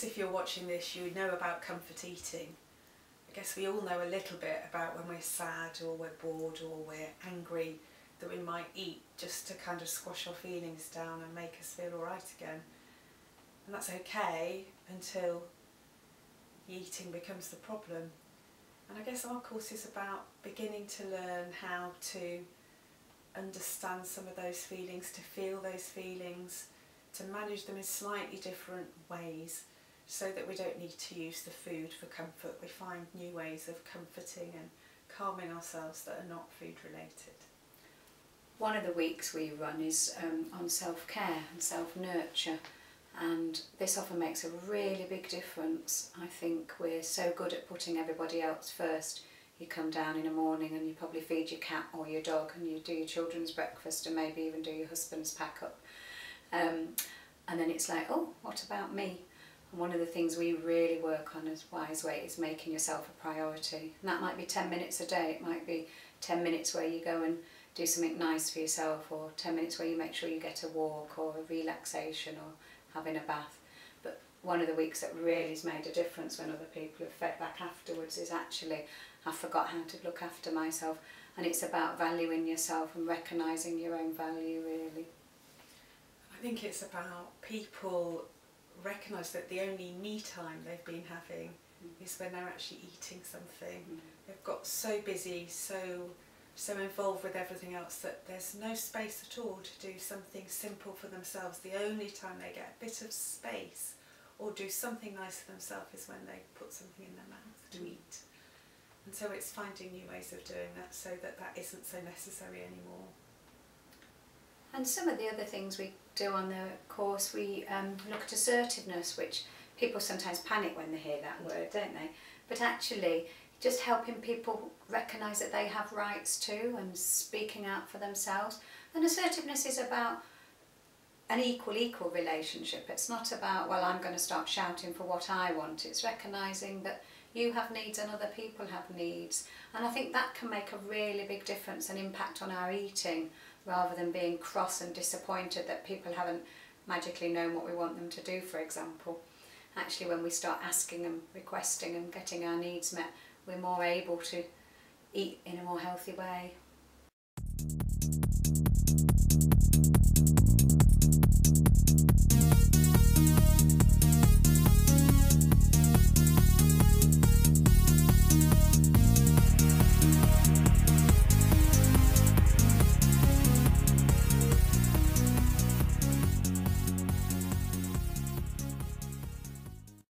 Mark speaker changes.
Speaker 1: If you're watching this, you know about comfort eating. I guess we all know a little bit about when we're sad or we're bored or we're angry that we might eat just to kind of squash our feelings down and make us feel alright again. And that's okay until eating becomes the problem. And I guess our course is about beginning to learn how to understand some of those feelings, to feel those feelings, to manage them in slightly different ways, so that we don't need to use the food for comfort. We find new ways of comforting and calming ourselves that are not food related.
Speaker 2: One of the weeks we run is on self-care and self-nurture, and this often makes a really big difference. I think we're so good at putting everybody else first. You come down in the morning and you probably feed your cat or your dog, and you do your children's breakfast and maybe even do your husband's pack up. And then it's like, oh, what about me? And one of the things we really work on as Wiseweight is making yourself a priority. And that might be 10 minutes a day. It might be 10 minutes where you go and do something nice for yourself, or 10 minutes where you make sure you get a walk or a relaxation or having a bath. But one of the weeks that really has made a difference when other people have fed back afterwards is actually, I forgot how to look after myself. And it's about valuing yourself and recognising your own value, really.
Speaker 1: I think it's about people recognise that the only me time they've been having is when they're actually eating something. They've got so busy, so involved with everything else, that there's no space at all to do something simple for themselves. The only time they get a bit of space or do something nice for themselves is when they put something in their mouth to eat. And so it's finding new ways of doing that so that that isn't so necessary anymore.
Speaker 2: And some of the other things we do on the course, we look at assertiveness, which people sometimes panic when they hear that word, don't they? But actually, just helping people recognise that they have rights too, and speaking out for themselves. And assertiveness is about an equal relationship. It's not about, well, I'm going to start shouting for what I want. It's recognising that you have needs and other people have needs. And I think that can make a really big difference and impact on our eating, rather than being cross and disappointed that people haven't magically known what we want them to do, for example. Actually, when we start asking and requesting and getting our needs met, we're more able to eat in a more healthy way.